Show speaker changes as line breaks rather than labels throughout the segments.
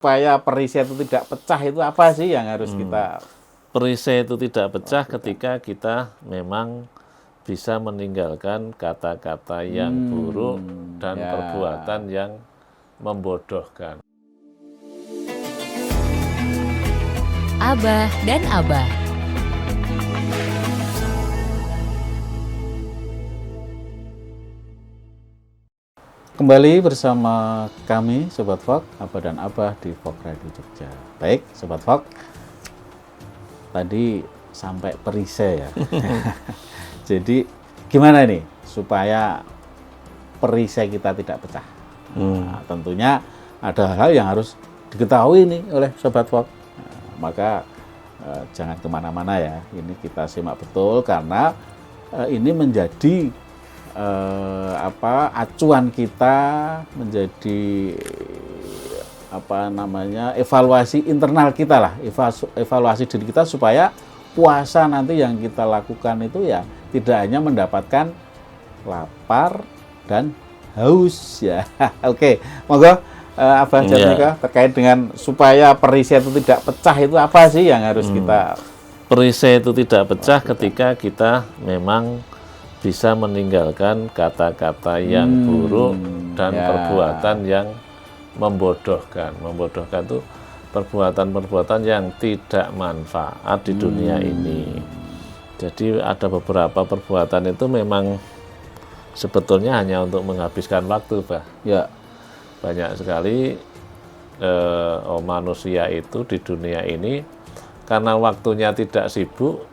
supaya perisai itu tidak pecah itu apa sih yang harus kita
Perisai itu tidak pecah ketika kita memang bisa meninggalkan kata-kata yang buruk dan perbuatan yang membodohkan.
Abah dan Abah.
kembali bersama kami Sobat Fok, Abah dan Abah di Fok Radio Jogja. Baik, Sobat Fok, tadi sampai perisai ya. Jadi gimana nih supaya perisai kita tidak pecah? Nah, tentunya ada hal yang harus diketahui nih oleh Sobat Fok. Maka jangan kemana-mana ya. Ini kita simak betul karena ini menjadi acuan kita, menjadi evaluasi internal kita lah, evaluasi diri kita supaya puasa nanti yang kita lakukan itu ya tidak hanya mendapatkan lapar dan haus ya. Oke, monggo Abah Jatmiko terkait dengan supaya perisai itu tidak pecah itu apa sih yang harus kita
Perisai itu tidak pecah ketika kita memang bisa meninggalkan kata-kata yang buruk dan perbuatan yang membodohkan. Membodohkan itu perbuatan-perbuatan yang tidak manfaat di dunia ini. Jadi ada beberapa perbuatan itu memang sebetulnya hanya untuk menghabiskan waktu, Pak.
ya
Banyak sekali manusia itu di dunia ini karena waktunya tidak sibuk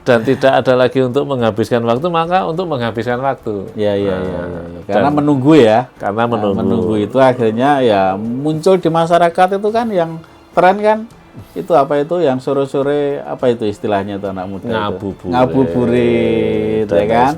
dan tidak ada lagi untuk menghabiskan waktu, maka untuk menghabiskan waktu.
Ya. Karena menunggu ya.
Karena
Menunggu itu akhirnya ya muncul di masyarakat itu kan yang tren kan itu apa itu yang sore-sore apa itu istilahnya tuh anak muda ngabuburit ya kan.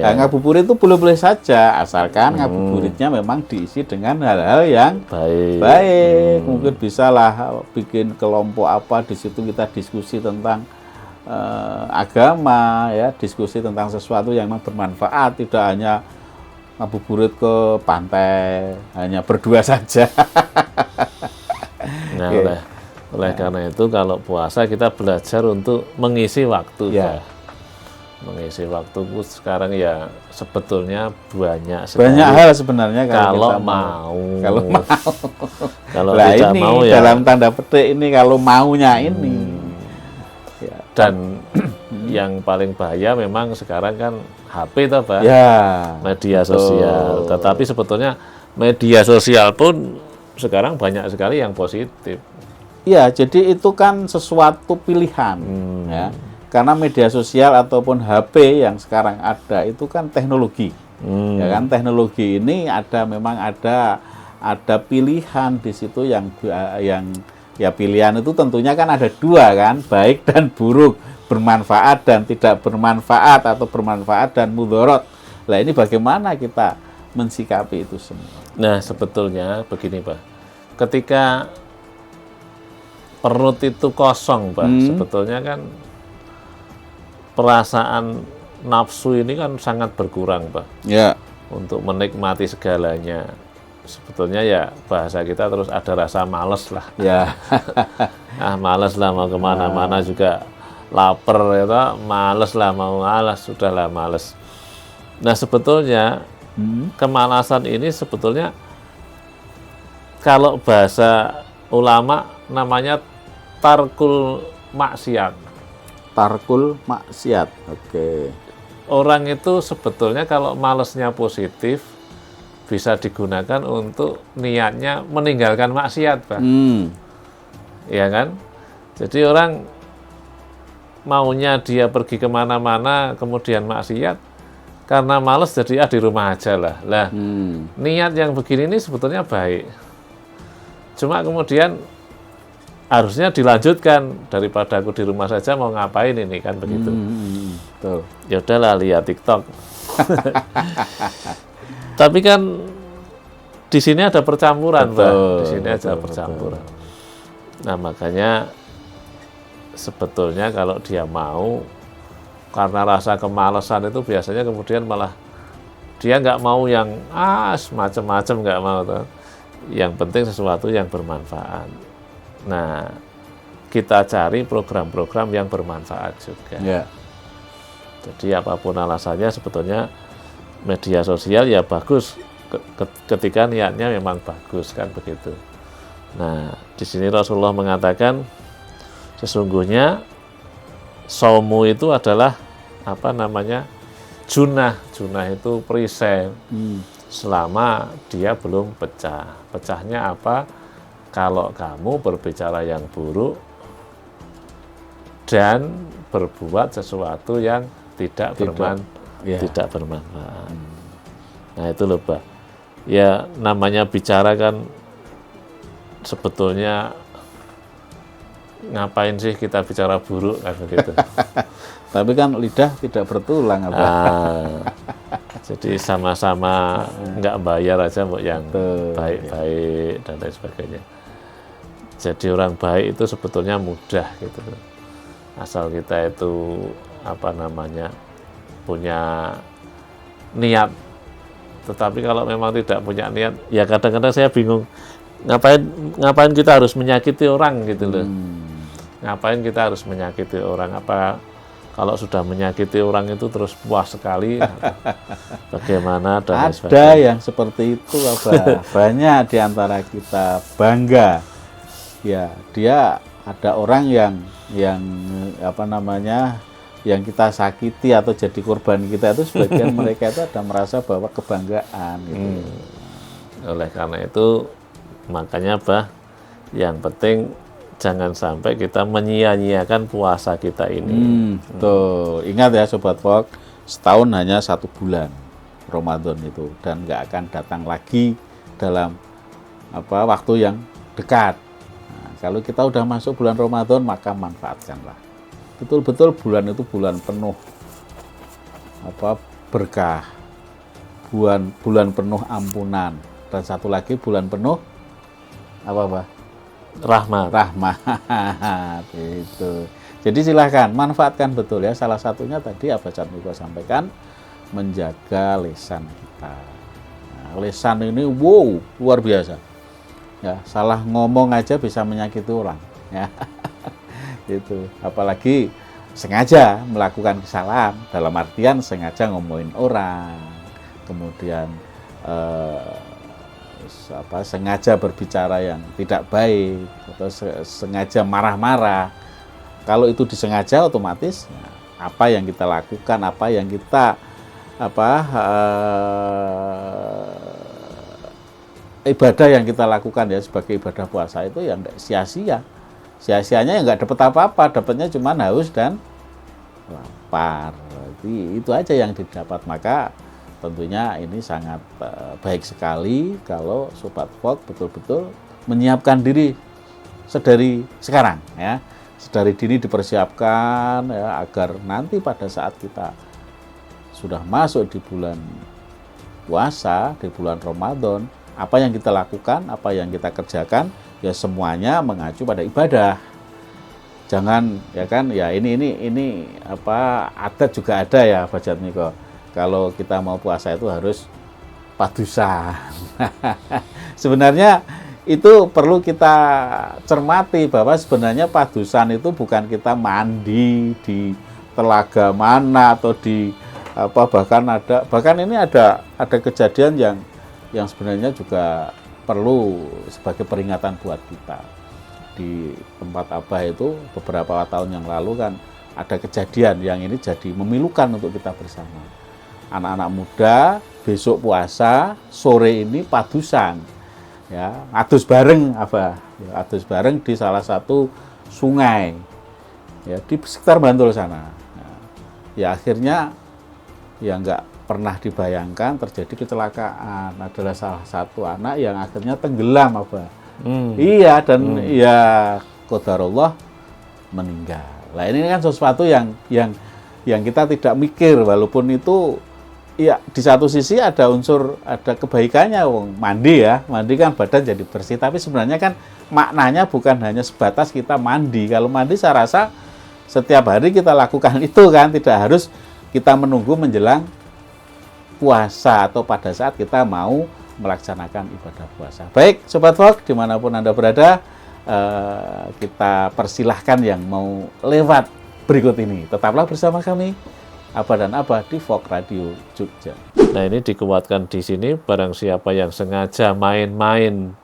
Nah, ngabuburit itu boleh-boleh saja asalkan ngabuburitnya memang diisi dengan hal-hal yang baik. Mungkin bisalah bikin kelompok apa di situ kita diskusi tentang agama ya, diskusi tentang sesuatu yang memang bermanfaat, tidak hanya ngabuburit ke pantai hanya berdua saja.
Nah, oleh karena itu kalau puasa kita belajar untuk mengisi waktu. Mengisi waktu sekarang ya sebetulnya banyak sekali.
Banyak hal sebenarnya
kalau
kita
mau. Kalau
nah,
tidak
ini
mau ya
dalam tanda petik ini kalau maunya ini.
Dan yang paling bahaya memang sekarang kan HP itu, Pak. Media sosial. Tetapi sebetulnya media sosial pun sekarang banyak sekali yang positif.
Iya, jadi itu kan sesuatu pilihan ya. Karena media sosial ataupun HP yang sekarang ada itu kan teknologi. Ya kan, teknologi ini memang ada pilihan di situ yang ya pilihan itu tentunya kan ada dua kan, baik dan buruk, bermanfaat dan tidak bermanfaat atau bermanfaat dan mudorot. Nah, ini bagaimana kita mensikapi itu semua?
Nah, sebetulnya begini, Pak. Ketika perut itu kosong, Pak, sebetulnya kan perasaan nafsu ini kan sangat berkurang, Pak.
Ya.
Untuk menikmati segalanya. Sebetulnya ya bahasa kita terus ada rasa males lah.
Ya.
Males lah mau kemana-mana juga lapar ya, males lah mau sudahlah males. Nah, sebetulnya kemalasan ini sebetulnya kalau bahasa ulama namanya tarkul maksiat.
Tarkul maksiat. Oke.
Orang itu sebetulnya kalau malesnya positif bisa digunakan untuk niatnya meninggalkan maksiat, Pak. Ya kan? Jadi orang maunya dia pergi kemana-mana kemudian maksiat karena males jadi di rumah aja lah. Niat yang begini ini sebetulnya baik. Cuma kemudian harusnya dilanjutkan daripada aku di rumah saja mau ngapain ini kan begitu.
Betul.
Ya udahlah lihat TikTok. Tapi kan di sini ada percampuran, Pak. Di sini ada percampuran. Nah, makanya sebetulnya kalau dia mau karena rasa kemalasan itu biasanya kemudian malah dia nggak mau yang macam-macam nggak mau tuh. Yang penting sesuatu yang bermanfaat. Nah, kita cari program-program yang bermanfaat juga.
Ya.
Jadi apapun alasannya sebetulnya media sosial ya bagus ketika niatnya memang bagus, kan begitu. Nah, di sini Rasulullah mengatakan sesungguhnya saumu itu adalah junah itu perisai selama dia belum pecah. Pecahnya apa? Kalau kamu berbicara yang buruk dan berbuat sesuatu yang tidak bermanfaat. Nah, itu loh, Pak. Ya, namanya bicara kan sebetulnya ngapain sih kita bicara buruk, kan begitu.
Tapi kan lidah tidak bertulang,
jadi sama-sama nggak bayar aja yang baik-baik dan lain sebagainya. Jadi orang baik itu sebetulnya mudah gitu, asal kita itu punya niat. Tetapi kalau memang tidak punya niat, ya kadang-kadang saya bingung, ngapain kita harus menyakiti orang gitu loh. Ngapain kita harus menyakiti orang? Apa kalau sudah menyakiti orang itu terus puas sekali? Bagaimana dan
sebagainya? Ada yang seperti itu, banyak di antara kita bangga. Ya, dia ada orang yang yang kita sakiti atau jadi korban kita itu, sebagian mereka itu ada merasa bahwa kebanggaan gitu.
Oleh karena itu makanya yang penting jangan sampai kita menyia-nyiakan puasa kita ini.
Tuh, ingat ya Sobat Fok, setahun hanya 1 bulan Ramadan itu, dan nggak akan datang lagi dalam waktu yang dekat. Nah, kalau kita udah masuk bulan Ramadan, maka manfaatkanlah. Betul-betul bulan itu bulan penuh berkah, bulan penuh ampunan, dan satu lagi bulan penuh rahmat. Itu. Jadi silahkan manfaatkan betul ya. Salah satunya tadi Cak Miko sampaikan, menjaga lisan kita. Nah, lisan ini luar biasa. Ya, salah ngomong aja bisa menyakiti orang. Ya. Itu, apalagi sengaja melakukan kesalahan, dalam artian sengaja ngomongin orang, kemudian sengaja berbicara yang tidak baik, atau sengaja marah-marah. Kalau itu disengaja, otomatis apa yang kita lakukan, apa yang kita ibadah yang kita lakukan ya sebagai ibadah puasa itu yang tidak sia-sia. Sia-sianya nggak dapat apa-apa, dapatnya cuma haus dan lapar. Jadi itu aja yang didapat. Maka tentunya ini sangat baik sekali kalau Sobat Fok betul-betul menyiapkan diri sedari sekarang ya, sedari dini dipersiapkan ya, agar nanti pada saat kita sudah masuk di bulan puasa, di bulan Ramadan, apa yang kita lakukan, apa yang kita kerjakan, ya semuanya mengacu pada ibadah. Jangan ini adat juga ada ya Pak Cak Miko. Kalau kita mau puasa itu harus padusan. Sebenarnya itu perlu kita cermati bahwa sebenarnya padusan itu bukan kita mandi di telaga mana atau di bahkan ini ada kejadian yang sebenarnya juga perlu sebagai peringatan buat kita. Di tempat Abah itu beberapa tahun yang lalu kan ada kejadian yang ini jadi memilukan untuk kita bersama. Anak-anak muda besok puasa, sore ini padusan. Ya, adus bareng adus bareng di salah satu sungai. Ya, di sekitar Bantul sana. Ya akhirnya ya nggak pernah dibayangkan terjadi kecelakaan. Adalah salah satu anak yang akhirnya tenggelam Iya, dan ya qadarullah meninggal. Nah, ini kan sesuatu yang kita tidak mikir, walaupun itu ya di satu sisi ada kebaikannya, mandi kan badan jadi bersih, tapi sebenarnya kan maknanya bukan hanya sebatas kita mandi. Kalau mandi saya rasa setiap hari kita lakukan itu kan, tidak harus kita menunggu menjelang puasa atau pada saat kita mau melaksanakan ibadah puasa. Baik, Sobat Vlog, dimanapun Anda berada, kita persilahkan yang mau lewat berikut ini. Tetaplah bersama kami, Abah dan Abah di Vlog Radio Jogja.
Nah, ini dikuatkan di sini, barang siapa yang sengaja main-main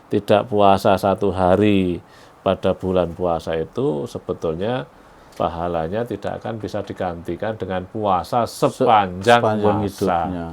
tidak puasa 1 hari pada bulan puasa itu, sebetulnya pahalanya tidak akan bisa digantikan dengan puasa sepanjang masa.
hidupnya.